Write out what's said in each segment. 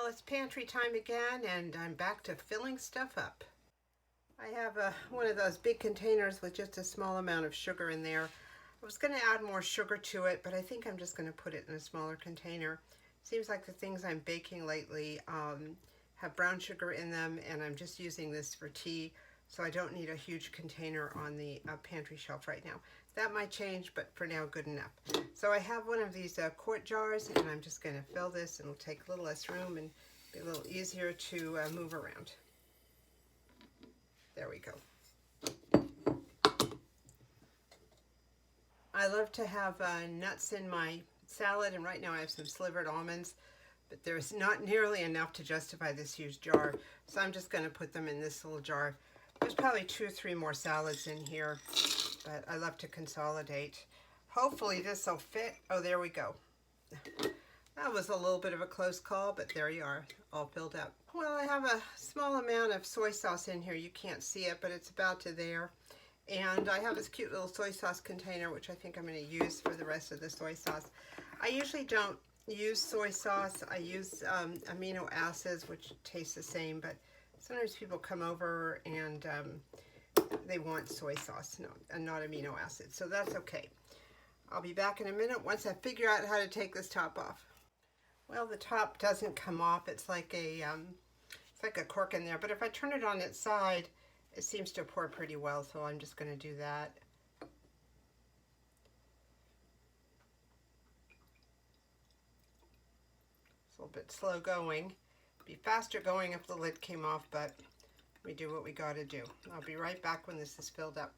Well, it's pantry time again, and I'm back to filling stuff up. I have one of those big containers with just a small amount of sugar in there. I was going to add more sugar to it, but I think I'm just going to put it in a smaller container. Seems like the things I'm baking lately have brown sugar in them, and I'm just using this for tea, so I don't need a huge container on the pantry shelf right now. That might change, but for now, good enough. So I have one of these quart jars, and I'm just going to fill this, and it'll take a little less room and be a little easier to move around. There we go. I love to have nuts in my salad, and right now I have some slivered almonds, but there's not nearly enough to justify this huge jar, so I'm just going to put them in this little jar. There's probably 2 or 3 more salads in here, but I love to consolidate. Hopefully this will fit. Oh, there we go. That was a little bit of a close call, but there you are, all filled up. Well, I have a small amount of soy sauce in here. You can't see it, but it's about to there. And I have this cute little soy sauce container, which I think I'm going to use for the rest of the soy sauce. I usually don't use soy sauce. I use amino acids, which taste the same, but sometimes people come over and they want soy sauce and not amino acids, so that's okay. I'll be back in a minute once I figure out how to take this top off. Well, the top doesn't come off. It's like a cork in there, but if I turn it on its side, it seems to pour pretty well, so I'm just going to do that. It's a little bit slow going. It'd be faster going if the lid came off, but we do what we got to do. I'll be right back when this is filled up.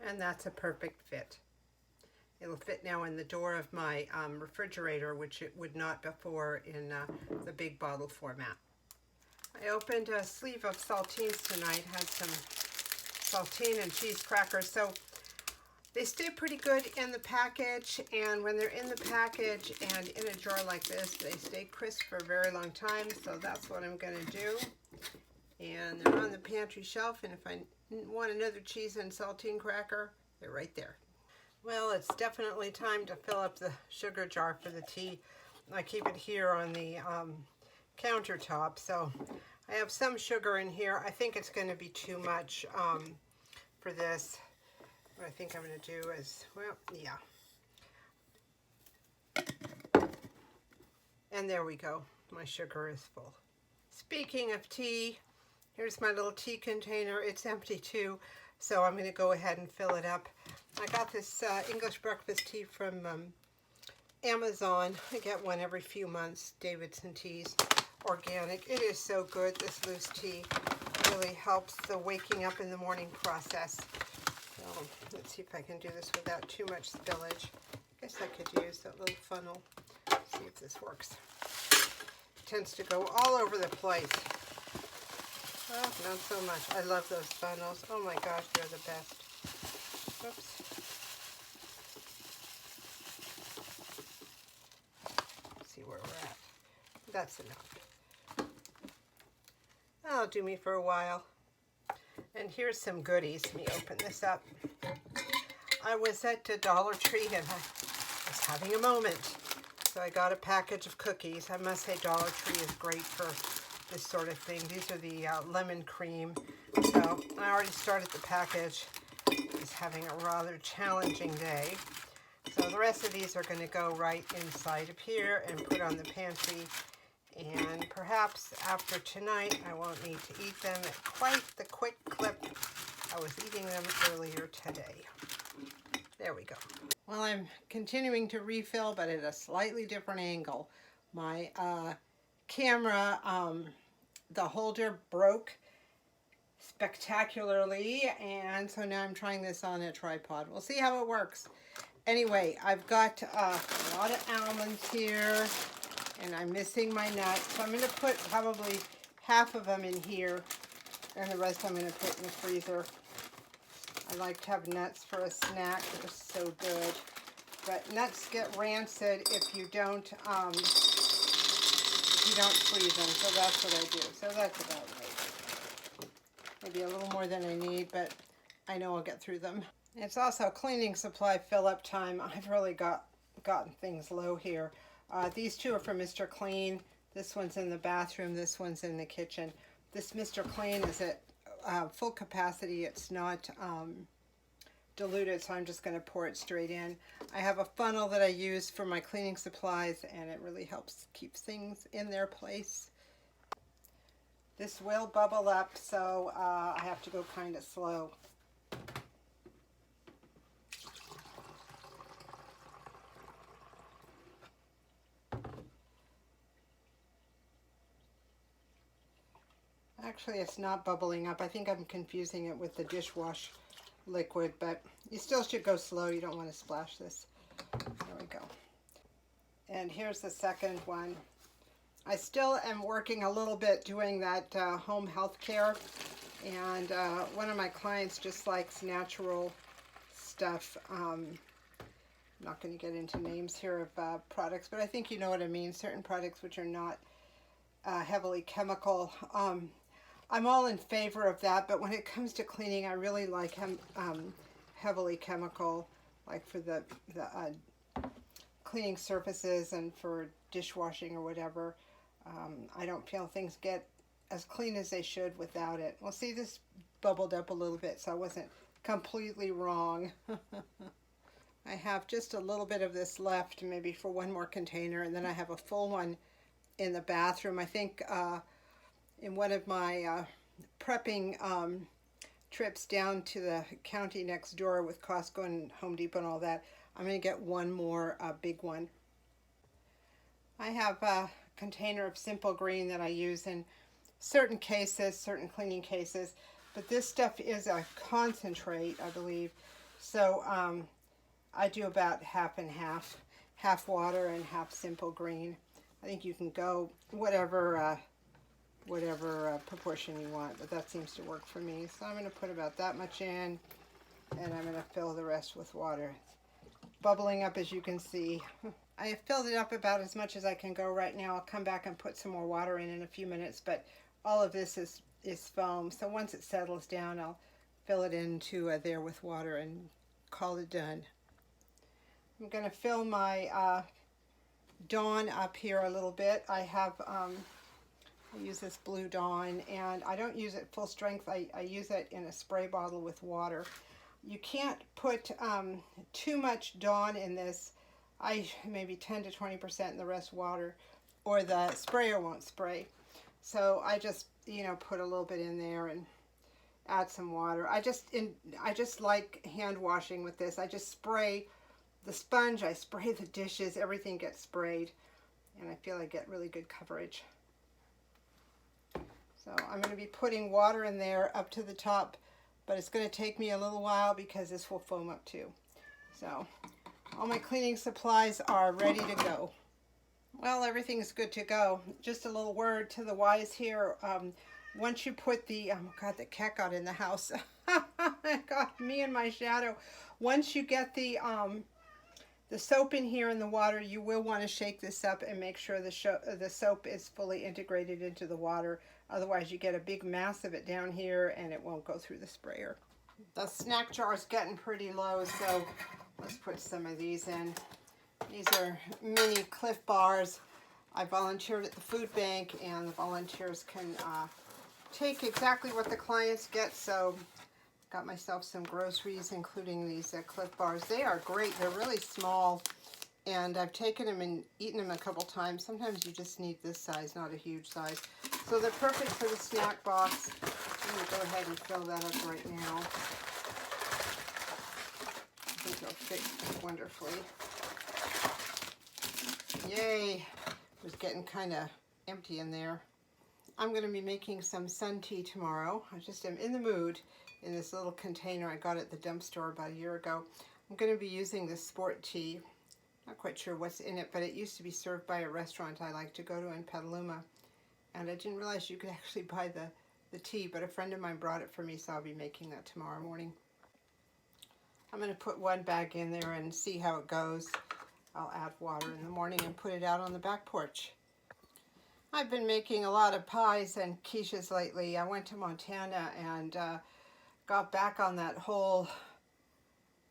And that's a perfect fit. It'll fit now in the door of my refrigerator, which it would not before in the big bottle format. I opened a sleeve of saltines tonight, had some saltine and cheese crackers. So they stay pretty good in the package, and when they're in the package and in a jar like this, they stay crisp for a very long time, so that's what I'm going to do. And they're on the pantry shelf, and if I want another cheese and saltine cracker, they're right there. Well, it's definitely time to fill up the sugar jar for the tea. I keep it here on the countertop, so I have some sugar in here. I think it's going to be too much for this. What I think I'm going to do is, well, yeah. And there we go. My sugar is full. Speaking of tea, here's my little tea container. It's empty too, so I'm going to go ahead and fill it up. I got this English breakfast tea from Amazon. I get one every few months, Davidson Teas, organic. It is so good, this loose tea. It really helps the waking up in the morning process. So let's see if I can do this without too much spillage. I guess I could use that little funnel. Let's see if this works. It tends to go all over the place. Oh, not so much. I love those funnels. Oh my gosh, they're the best. Oops. Let's see where we're at. That's enough. That'll do me for a while. And here's some goodies. Let me open this up. I was at Dollar Tree and I was having a moment. So I got a package of cookies. I must say Dollar Tree is great for this sort of thing. These are the lemon cream. So I already started the package. I was having a rather challenging day. So the rest of these are going to go right inside of here and put on the pantry. And perhaps after tonight, I won't need to eat them at quite the quick clip I was eating them earlier today. There we go. Well, I'm continuing to refill, but at a slightly different angle. My camera, the holder broke spectacularly, and so now I'm trying this on a tripod. We'll see how it works. Anyway, I've got a lot of almonds here, and I'm missing my nuts, so I'm going to put probably half of them in here, and the rest I'm going to put in the freezer. I like to have nuts for a snack. They're so good. But nuts get rancid if you don't freeze them, so that's what I do. So that's about right. Maybe a little more than I need, but I know I'll get through them. It's also cleaning supply fill-up time. I've really gotten things low here. These two are from Mr. Clean. This one's in the bathroom. This one's in the kitchen. This Mr. Clean is at full capacity. It's not diluted, so I'm just going to pour it straight in. I have a funnel that I use for my cleaning supplies, and it really helps keep things in their place. This will bubble up, so I have to go kind of slow. Actually, it's not bubbling up. I think I'm confusing it with the dishwash liquid, but you still should go slow. You don't want to splash this. There we go. And here's the second one. I still am working a little bit doing that home health care, and one of my clients just likes natural stuff. I'm not going to get into names here of products, but I think you know what I mean. Certain products which are not heavily chemical. I'm all in favor of that, but when it comes to cleaning, I really like heavily chemical, like for the cleaning surfaces and for dishwashing or whatever. I don't feel things get as clean as they should without it. Well, see, this bubbled up a little bit, so I wasn't completely wrong. I have just a little bit of this left, maybe for one more container, and then I have a full one in the bathroom. I think in one of my prepping trips down to the county next door with Costco and Home Depot and all that, I'm going to get one more big one. I have a container of Simple Green that I use in certain cases, certain cleaning cases, but this stuff is a concentrate, I believe. So I do about half and half water and half Simple Green. I think you can go whatever proportion you want, but that seems to work for me. So I'm going to put about that much in, and I'm going to fill the rest with water. Bubbling up, as you can see. I have filled it up about as much as I can go right now. I'll come back and put some more water in a few minutes, but all of this is foam. So once it settles down, I'll fill it into there with water and call it done. I'm going to fill my Dawn up here a little bit. I have I use this blue Dawn, and I don't use it full strength. I use it in a spray bottle with water. You can't put too much Dawn in this. Maybe 10 to 20% and the rest water, or the sprayer won't spray. So I just, put a little bit in there and add some water. I just like hand washing with this. I just spray the sponge, I spray the dishes, everything gets sprayed, and I feel I get really good coverage. So I'm going to be putting water in there up to the top, but it's going to take me a little while because this will foam up too. So all my cleaning supplies are ready to go. Well, everything's good to go. Just a little word to the wise here. Once you put the, oh God, the cat got in the house. Got me and my shadow. Once you get the soap in here in the water, you will want to shake this up and make sure the soap is fully integrated into the water. Otherwise, you get a big mass of it down here and it won't go through the sprayer. The snack jar is getting pretty low, so let's put some of these in. These are mini Cliff Bars. I volunteered at the food bank, and the volunteers can take exactly what the clients get. So got myself some groceries, including these Cliff Bars. They are great. They're really small, and I've taken them and eaten them a couple times. Sometimes you just need this size, not a huge size. So they're perfect for the snack box. I'm going to go ahead and fill that up right now. I think it'll fit wonderfully. Yay! It was getting kind of empty in there. I'm going to be making some sun tea tomorrow. I just am in the mood in this little container I got at the dump store about a year ago. I'm going to be using this sport tea. Not quite sure what's in it, but it used to be served by a restaurant I like to go to in Petaluma. And I didn't realize you could actually buy the tea, but a friend of mine brought it for me, so I'll be making that tomorrow morning. I'm going to put one bag in there and see how it goes. I'll add water in the morning and put it out on the back porch. I've been making a lot of pies and quiches lately. I went to Montana and got back on that whole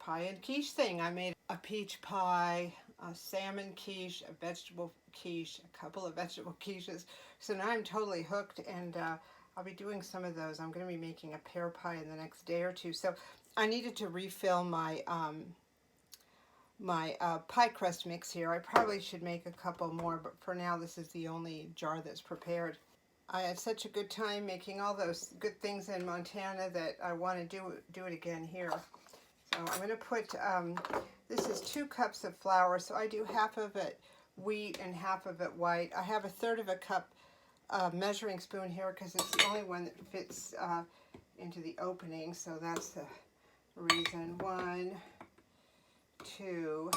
pie and quiche thing. I made a peach pie, a salmon quiche, a vegetable quiche, a couple of vegetable quiches. So now I'm totally hooked, and I'll be doing some of those. I'm going to be making a pear pie in the next day or two. So I needed to refill my pie crust mix here. I probably should make a couple more, but for now this is the only jar that's prepared. I had such a good time making all those good things in Montana that I want to do it again here. So I'm going to put, this is 2 cups of flour, so I do half of it wheat and half of it white. I have a third of a cup measuring spoon here because it's the only one that fits into the opening, so that's the reason. 1, 2,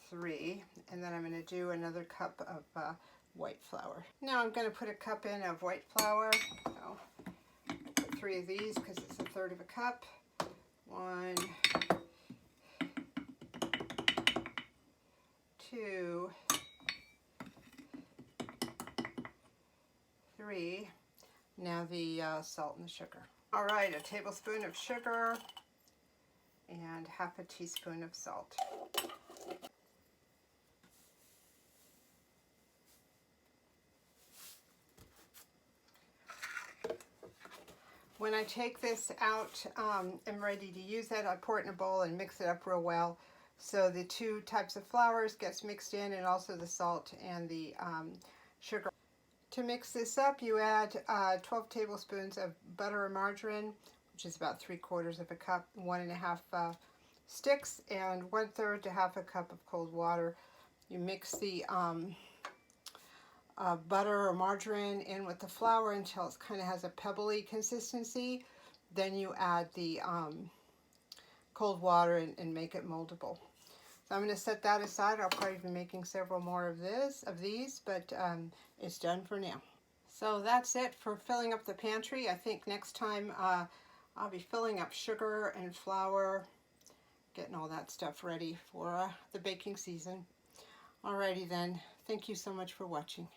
3, and then I'm going to do another cup of white flour. Now I'm going to put a cup in of white flour. So I'll put 3 of these because it's a third of a cup. 1, 2, 3. Now the salt and the sugar. All right, a tablespoon of sugar and half a teaspoon of salt. When I take this out and ready to use it, I pour it in a bowl and mix it up real well. So the 2 types of flours gets mixed in, and also the salt and the sugar. To mix this up, you add 12 tablespoons of butter or margarine, which is about 3/4 of a cup, 1 1/2 sticks, and 1/3 to half a cup of cold water. You mix the butter or margarine in with the flour until it kind of has a pebbly consistency. Then you add the cold water and make it moldable. So I'm going to set that aside. I'll probably be making several more of these, but it's done for now. So that's it for filling up the pantry. I think next time I'll be filling up sugar and flour, getting all that stuff ready for the baking season. Alrighty then. Thank you so much for watching.